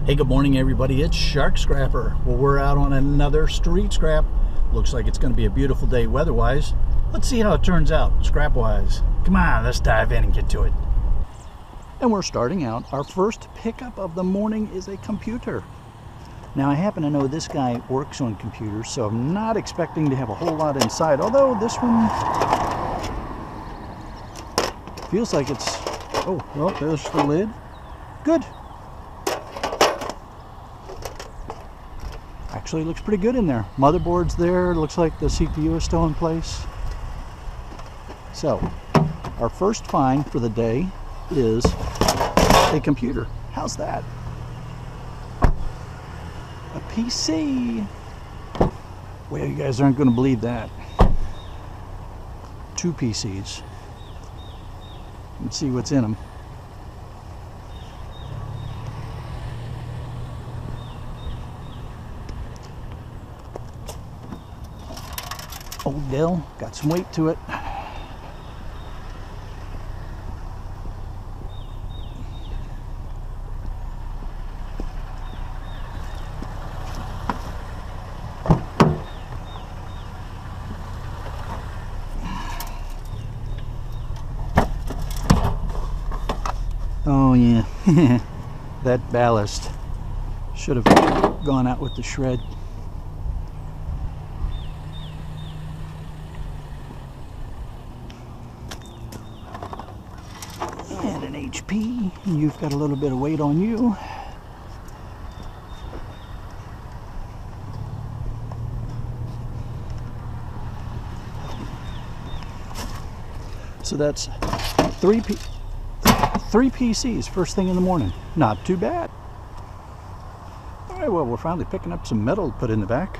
Hey, good morning everybody, it's Shark Scrapper. Well, we're out on another street scrap. Looks like it's going to be a beautiful day weather-wise. Let's see how it turns out scrap-wise. Come on, let's dive in and get to it. And we're starting out. Our first pickup of the morning is a computer. Now I happen to know this guy works on computers, so I'm not expecting to have a whole lot inside, although this one feels like it's... Oh, well, there's the lid. Good. Actually looks pretty good in there. Motherboard's there. Looks like the CPU is still in place. So, our first find for the day is a computer. How's that? A PC. Well, you guys aren't going to believe that. 2 PCs. Let's see what's in them. Old Dell, got some weight to it. Oh yeah, that ballast should have gone out with the shred. And an HP, you've got a little bit of weight on you. So that's 3 PCs first thing in the morning. Not too bad. All right, well, we're finally picking up some metal to put in the back.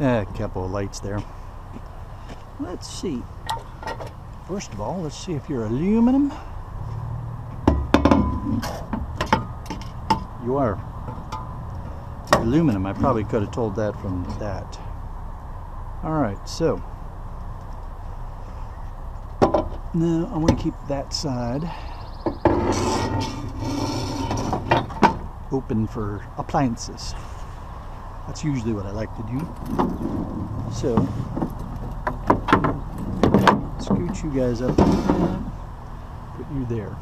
A couple of lights there. Let's see. First of all, let's see if you're aluminum. You are. Aluminum. I probably could have told that from that. All right, so now I want to keep that side open for appliances. That's usually what I like to do. So scoot you guys up, put you there.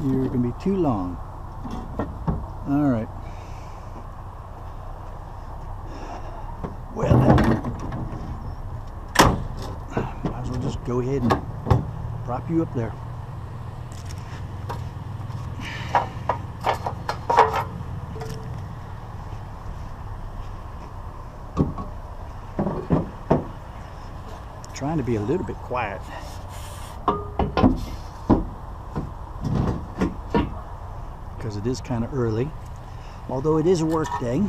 You're going to be too long. All right. Well, might as well just go ahead and prop you up there. Trying to be a little bit quiet. Because it is kind of early, although it is a work day.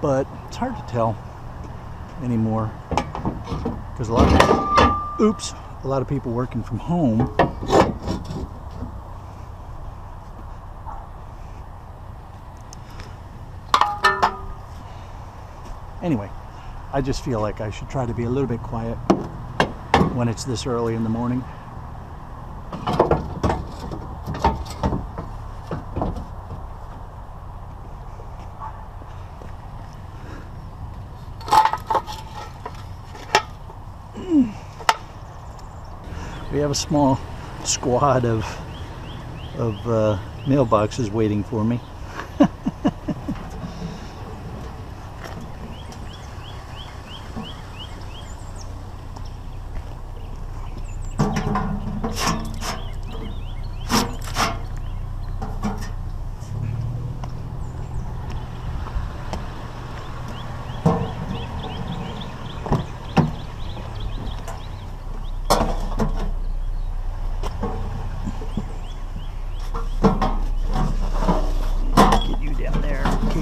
But it's hard to tell anymore because a lot of people working from home. Anyway, I just feel like I should try to be a little bit quiet when it's this early in the morning. We have a small squad of mailboxes waiting for me.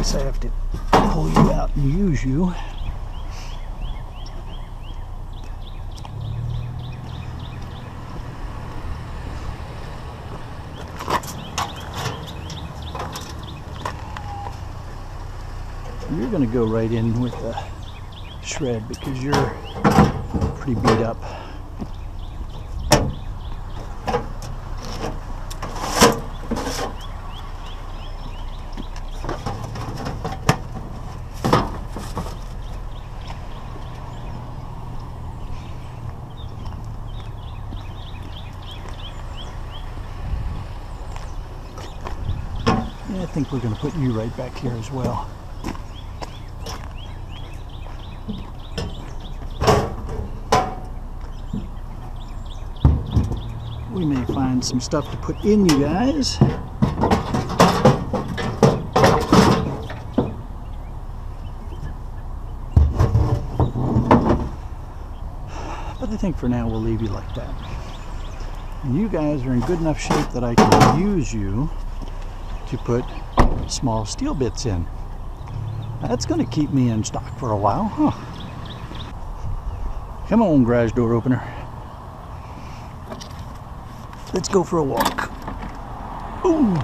guess I have to pull you out and use you. You're going to go right in with the shred because you're pretty beat up. Yeah, I think we're going to put you right back here as well. We may find some stuff to put in, you guys. But I think for now we'll leave you like that. And you guys are in good enough shape that I can use you to put small steel bits in. That's going to keep me in stock for a while, huh? Come on, garage door opener. Let's go for a walk. Ooh.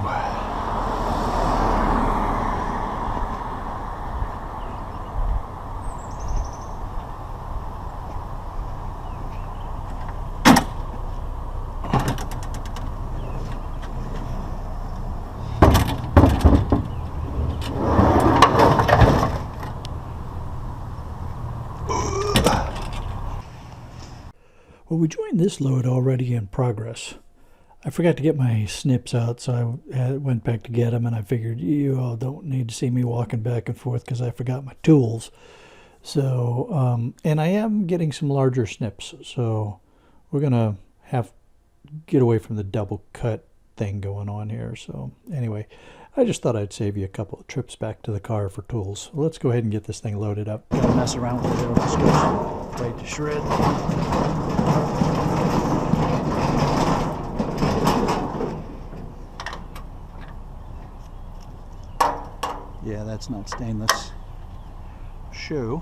Well, we joined this load already in progress. I forgot to get my snips out, so I went back to get them, and I figured you all don't need to see me walking back and forth because I forgot my tools. So, and I am getting some larger snips, so we're going to have to get away from the double cut thing going on here. So anyway, I just thought I'd save you a couple of trips back to the car for tools. So let's go ahead and get this thing loaded up. Gotta mess around with it over stuff. Right to shred. Yeah, that's not stainless shoe.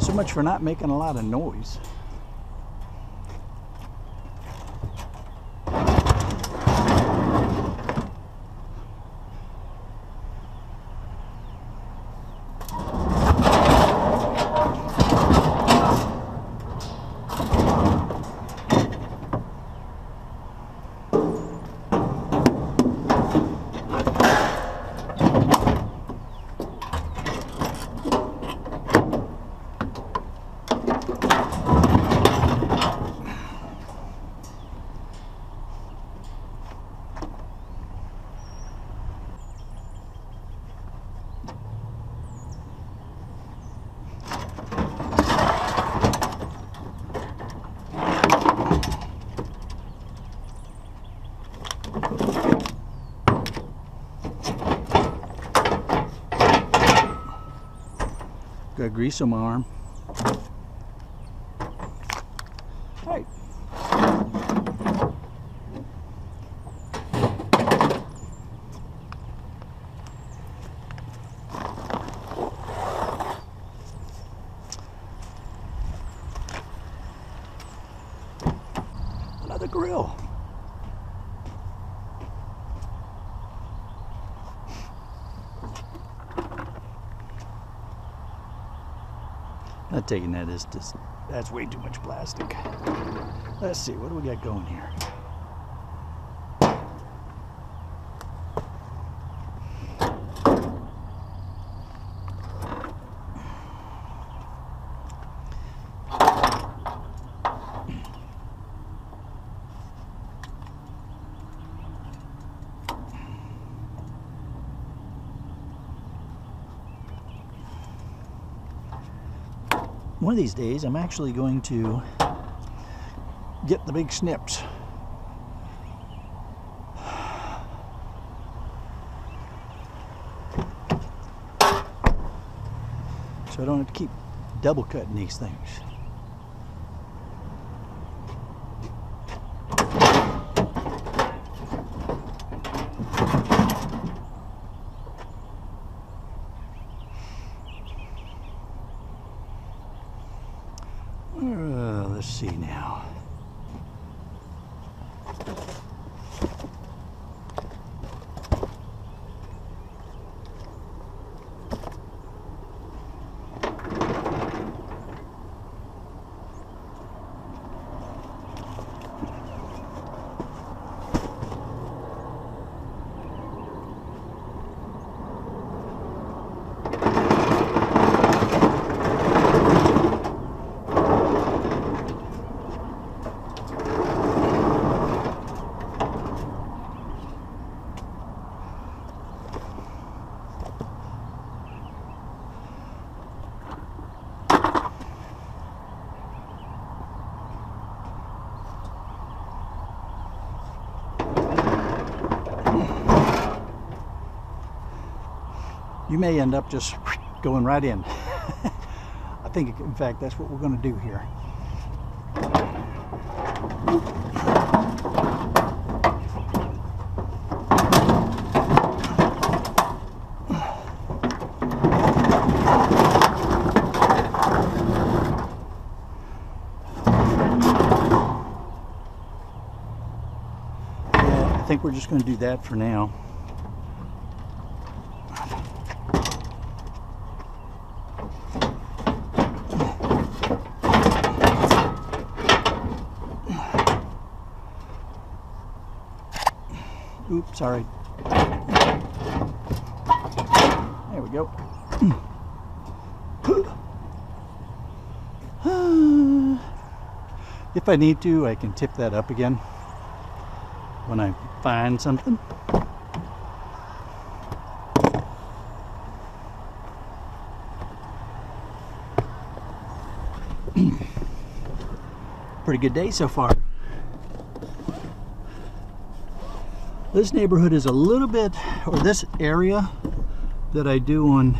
So much for not making a lot of noise. Got grease on my arm. Hey. Another grill. Not taking that as just, that's way too much plastic. Let's see, what do we got going here? One of these days I'm actually going to get the big snips. So I don't have to keep double cutting these things. Let's see now. You may end up just going right in. I think, in fact, that's what we're going to do here. Yeah, I think we're just going to do that for now. Oops, sorry. There we go. If I need to, I can tip that up again when I find something. Pretty good day so far. This neighborhood is a little bit, or this area that I do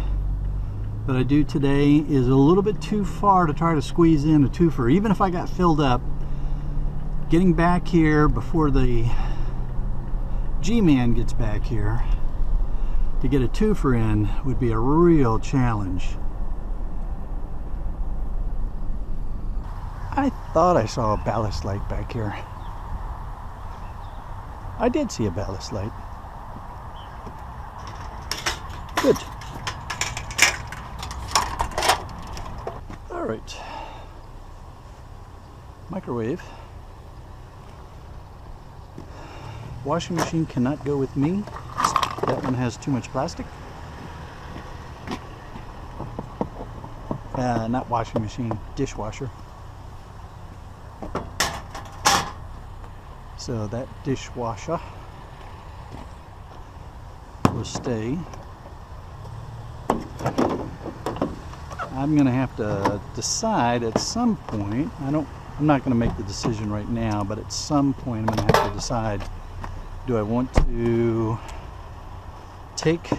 today is a little bit too far to try to squeeze in a twofer. Even if I got filled up, getting back here before the G-Man gets back here to get a twofer in would be a real challenge. I thought I saw a ballast light back here. I did see a ballast light. Good. All right. Microwave. Washing machine cannot go with me. That one has too much plastic. Not washing machine, dishwasher. So that dishwasher will stay. I'm gonna have to decide at some point. I'm not gonna make the decision right now, but at some point I'm gonna have to decide, do I want to take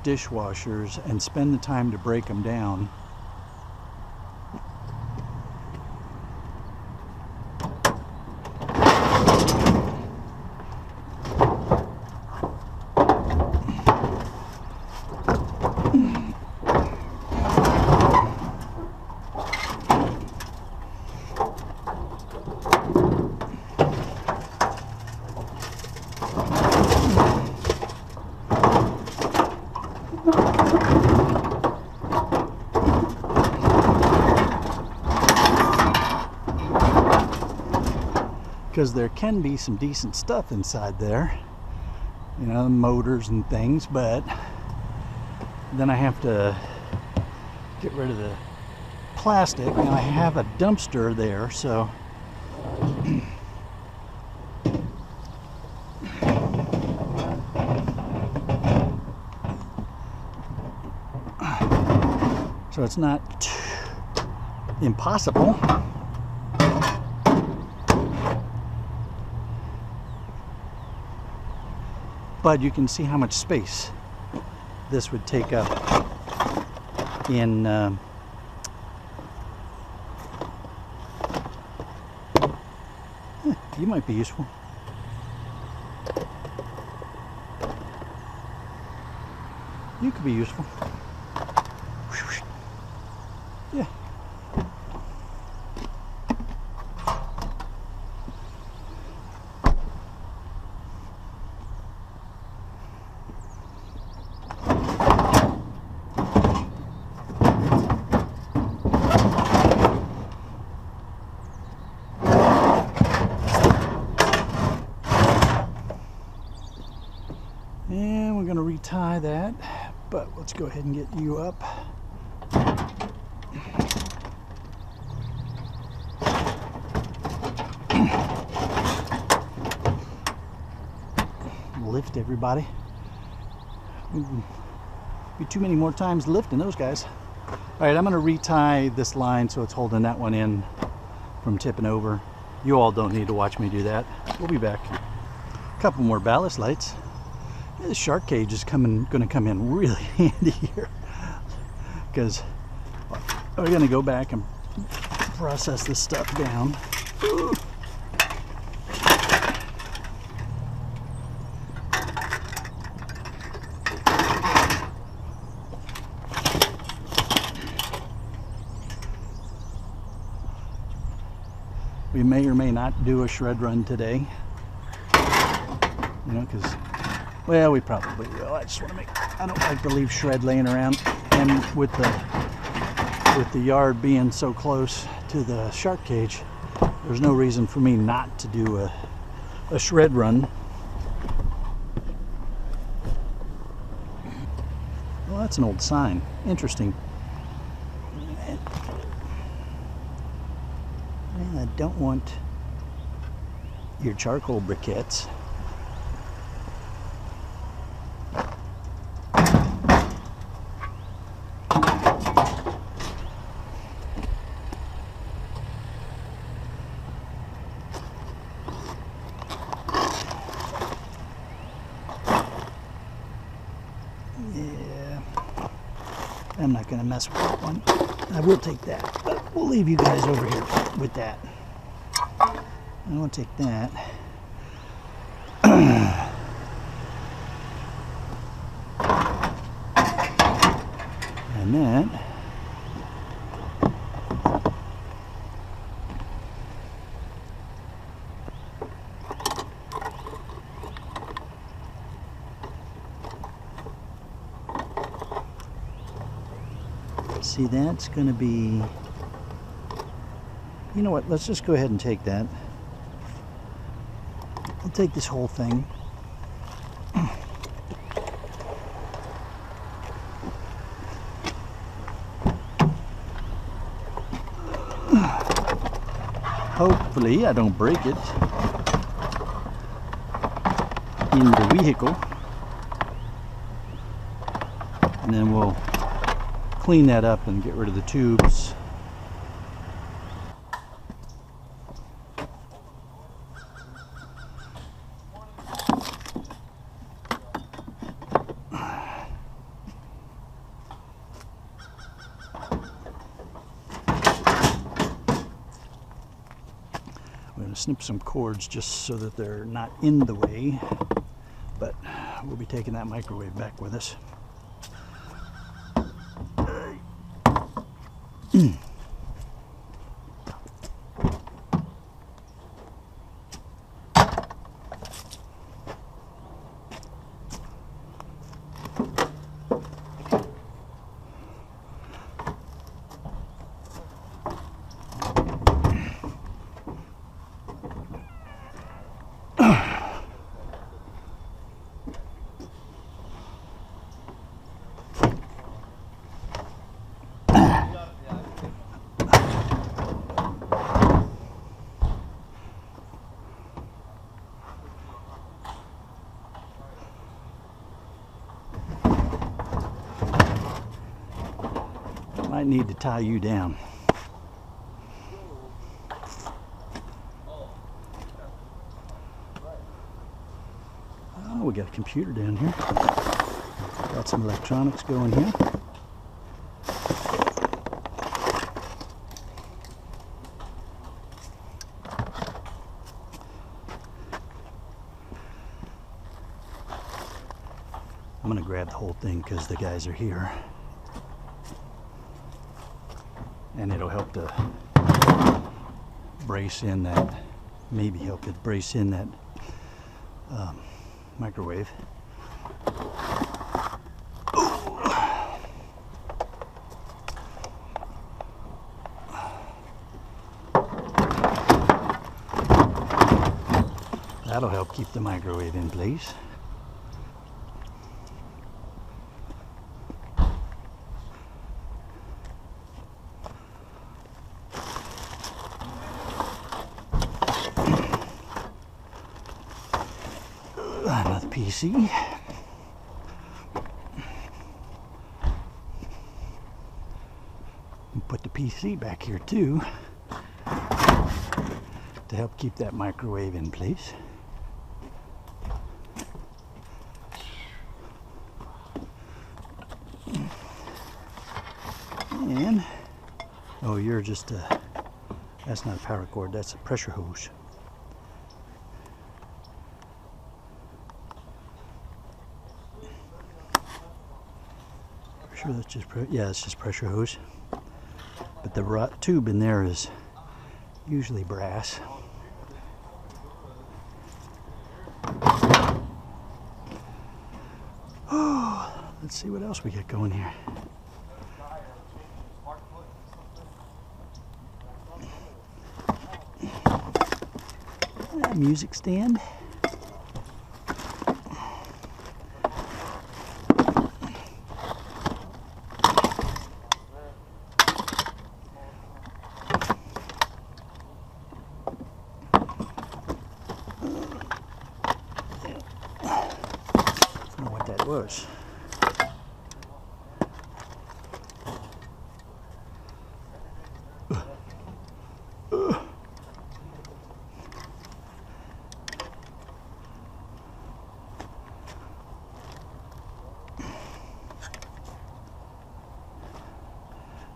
dishwashers and spend the time to break them down, because there can be some decent stuff inside there, you know, motors and things, but then I have to get rid of the plastic, and I have a dumpster there, so it's not impossible. But you can see how much space this would take up in you might be useful. You could be useful. Yeah. And we're going to retie that, but let's go ahead and get you up. Lift, everybody. Be too many more times lifting those guys. All right, I'm going to retie this line so it's holding that one in from tipping over. You all don't need to watch me do that. We'll be back. A couple more ballast lights. This shark cage is going to come in really handy here, because we're going to go back and process this stuff down. Ooh. We may or may not do a shred run today, you know, because, well, we probably will. I just want to I don't like to leave shred laying around, and with the yard being so close to the shark cage, there's no reason for me not to do a shred run. Well, that's an old sign. Interesting. And I don't want your charcoal briquettes. I'm not going to mess with that one. I will take that, but we'll leave you guys over here with that. I will take that. And that. See, that's going to be, you know what, let's just go ahead and take that. I'll take this whole thing. Hopefully I don't break it in the vehicle. And then we'll clean that up and get rid of the tubes. I'm going to snip some cords just so that they're not in the way, but we'll be taking that microwave back with us. Might need to tie you down. we got a computer down here. Got some electronics going here. I'm going to grab the whole thing because the guys are here. And it'll help to brace in that, maybe help it brace in that microwave. That'll help keep the microwave in place. Another PC. And put the PC back here too to help keep that microwave in place. And oh, you're just a, that's not a power cord, that's a pressure hose. Sure, that's just yeah, it's just pressure hose. But the tube in there is usually brass. Oh, let's see what else we got going here. Music stand. Was.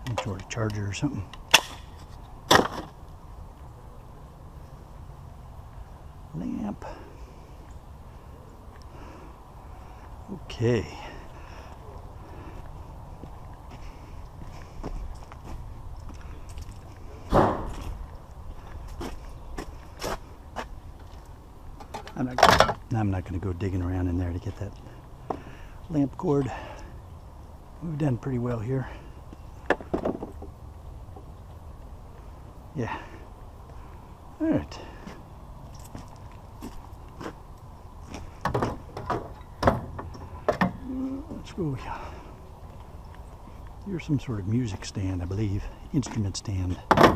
Some sort of charger or something. Lamp. Okay. I'm not going to go digging around in there to get that lamp cord. We've done pretty well here. Yeah. All right. Let's go. Here's some sort of music stand, I believe. Instrument stand. I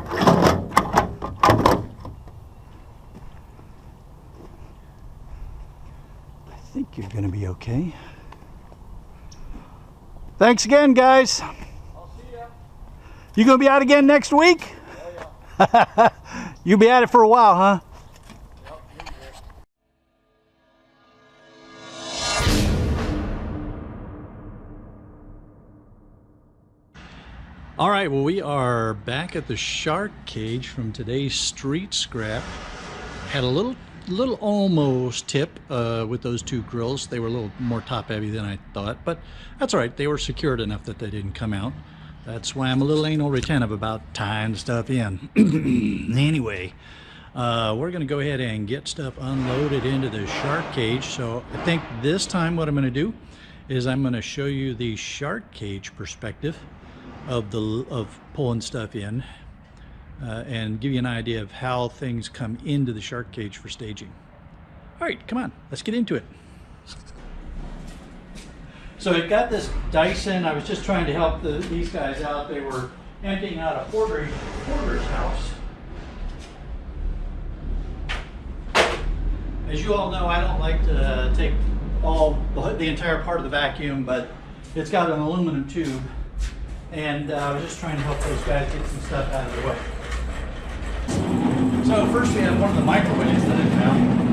think you're going to be okay. Thanks again, guys. I'll see ya. You going to be out again next week? Oh, yeah. You'll be at it for a while, huh? All right, well, we are back at the shark cage from today's street scrap. Had a little almost tip with those two grills. They were a little more top heavy than I thought, but that's all right. They were secured enough that they didn't come out. That's why I'm a little anal retentive about tying stuff in. Anyway, we're gonna go ahead and get stuff unloaded into the shark cage. So I think this time what I'm gonna do is I'm gonna show you the shark cage perspective of pulling stuff in and give you an idea of how things come into the shark cage for staging. All right, come on, let's get into it. So I've got this Dyson. I was just trying to help these guys out. They were emptying out a porter's house. As you all know, I don't like to take the entire part of the vacuum, but it's got an aluminum tube. And I was just trying to help those guys get some stuff out of the way. So first we have one of the microwaves that I found.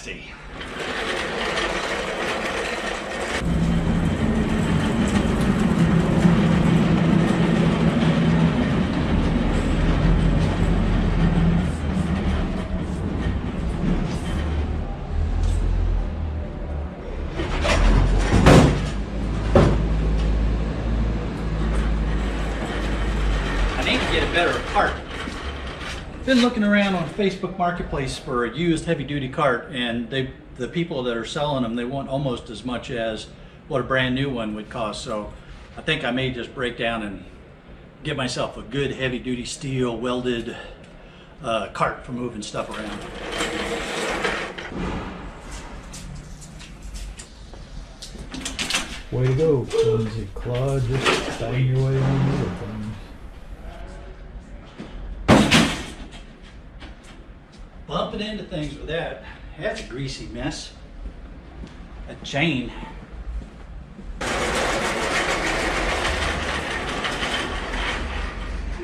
see. Better cart. Been looking around on Facebook Marketplace for a used heavy-duty cart, and the people that are selling them, they want almost as much as what a brand new one would cost. So I think I may just break down and get myself a good heavy-duty steel welded cart for moving stuff around. Way to go, clumsy Claude, just bang your way on the other things. Bumping into things with that. That's a greasy mess. A chain.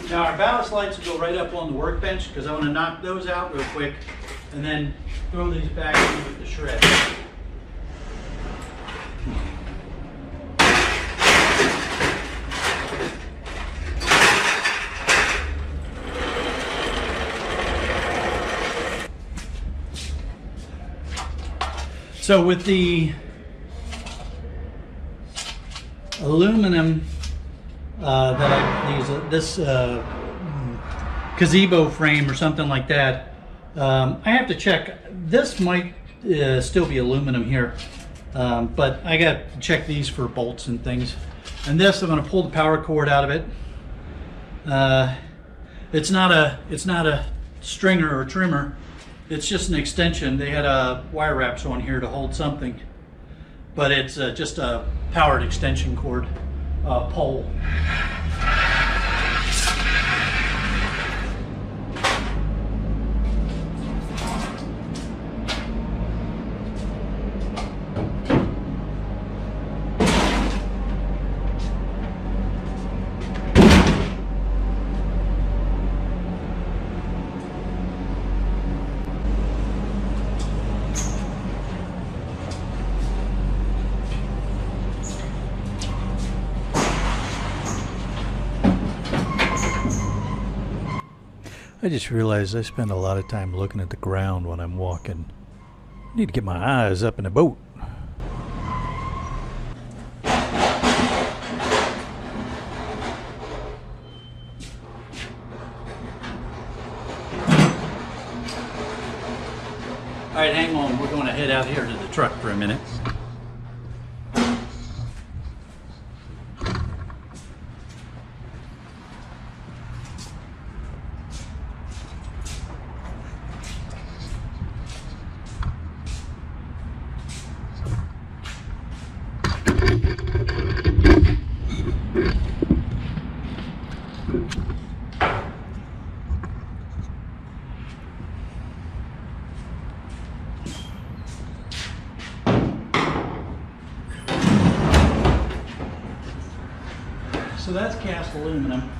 Now our ballast lights will go right up on the workbench because I want to knock those out real quick and then throw these back in with the shred. So with the aluminum that I use, this gazebo frame or something like that, I have to check. This might still be aluminum here, but I got to check these for bolts and things. And this, I'm going to pull the power cord out of it. It's not a stringer or trimmer. It's just an extension. They had wire wraps on here to hold something, but it's just a powered extension cord pole. I just realized I spend a lot of time looking at the ground when I'm walking. I need to get my eyes up in the boat. All right, hang on. We're going to head out here to the truck for a minute. So that's cast aluminum,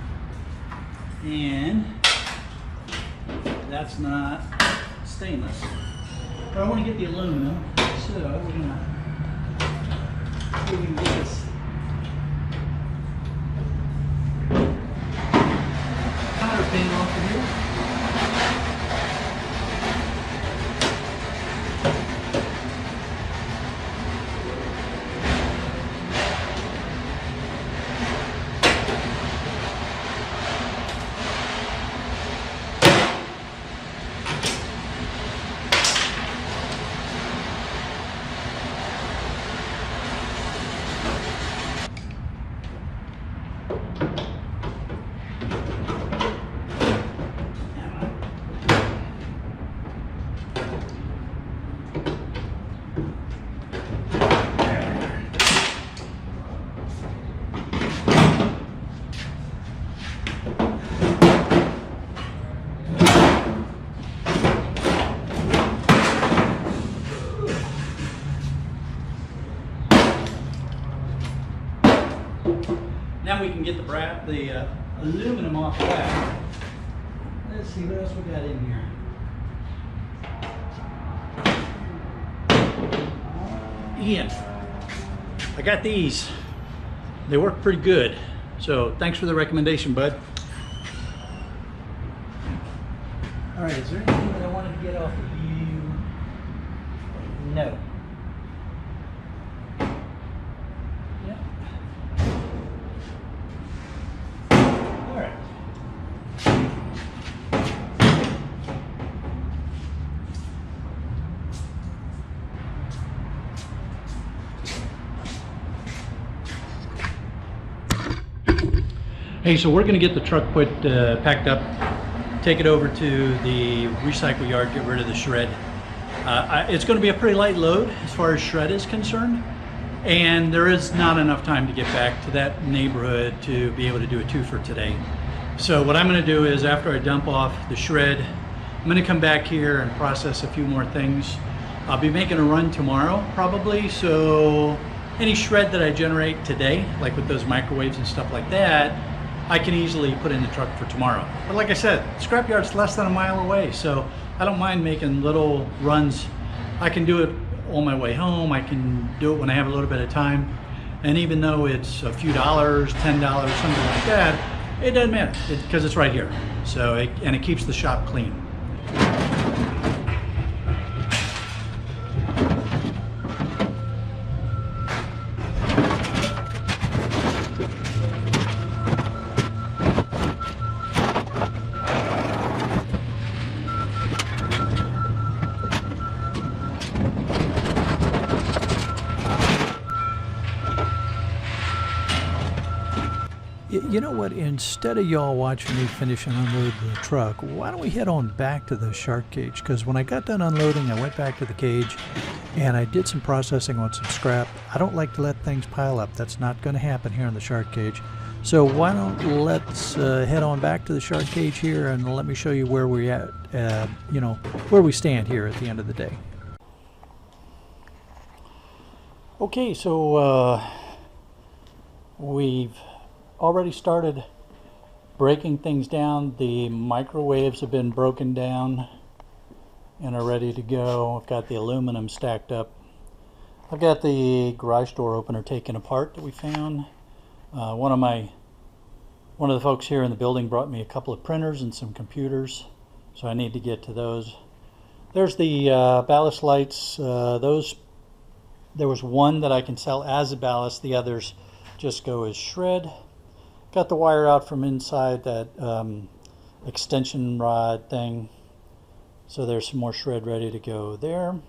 and that's not stainless. But I want to get the aluminum, so we're going to get this cotter pin off of here. Now we can get the aluminum off the back. Let's see what else we got in here. Ian, I got these. They work pretty good. So thanks for the recommendation, bud. All right, is there anything that I wanted to get off of you? No. Yeah. All right. Hey, so we're going to get the truck packed up, take it over to the recycle yard, get rid of the shred. It's going to be a pretty light load as far as shred is concerned, and there is not enough time to get back to that neighborhood to be able to do a two for today. So what I'm going to do is, after I dump off the shred, I'm going to come back here and process a few more things. I'll be making a run tomorrow probably, so any shred that I generate today, like with those microwaves and stuff like that, I can easily put in the truck for tomorrow. But like I said, scrapyard's less than a mile away, so I don't mind making little runs. I can do it on my way home. I can do it when I have a little bit of time. And even though it's a few dollars, $10, something like that, it doesn't matter because it's right here. So, and it keeps the shop clean. You know what? Instead of y'all watching me finish and unload the truck, why don't we head on back to the shark cage? Because when I got done unloading, I went back to the cage and I did some processing on some scrap. I don't like to let things pile up. That's not going to happen here in the shark cage. So why don't let's head on back to the shark cage here and let me show you where we're at, where we stand here at the end of the day. Okay, so we've already started breaking things down. The microwaves have been broken down and are ready to go. I've got the aluminum stacked up. I've got the garage door opener taken apart that we found. One of the folks here in the building brought me a couple of printers and some computers, so I need to get to those. There's the ballast lights. There was one that I can sell as a ballast. The others just go as shred. Got the wire out from inside that extension rod thing. So there's some more shred ready to go there.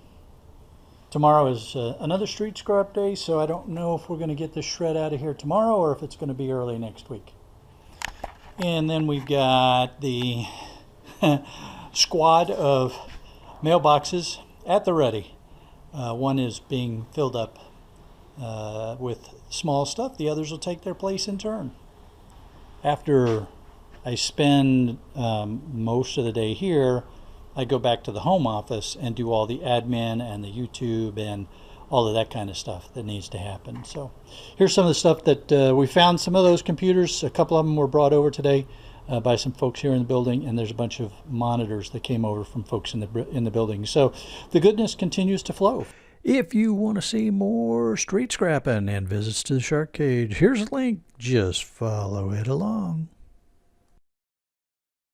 Tomorrow is another street scrap day, so I don't know if we're going to get this shred out of here tomorrow or if it's going to be early next week. And then we've got the squad of mailboxes at the ready. One is being filled up with small stuff. The others will take their place in turn. After I spend most of the day here, I go back to the home office and do all the admin and the YouTube and all of that kind of stuff that needs to happen. So here's some of the stuff that we found. Some of those computers, a couple of them were brought over today by some folks here in the building, and there's a bunch of monitors that came over from folks in the building. So the goodness continues to flow. If you want to see more street scrapping and visits to the shark cage, here's a link. Just follow it along.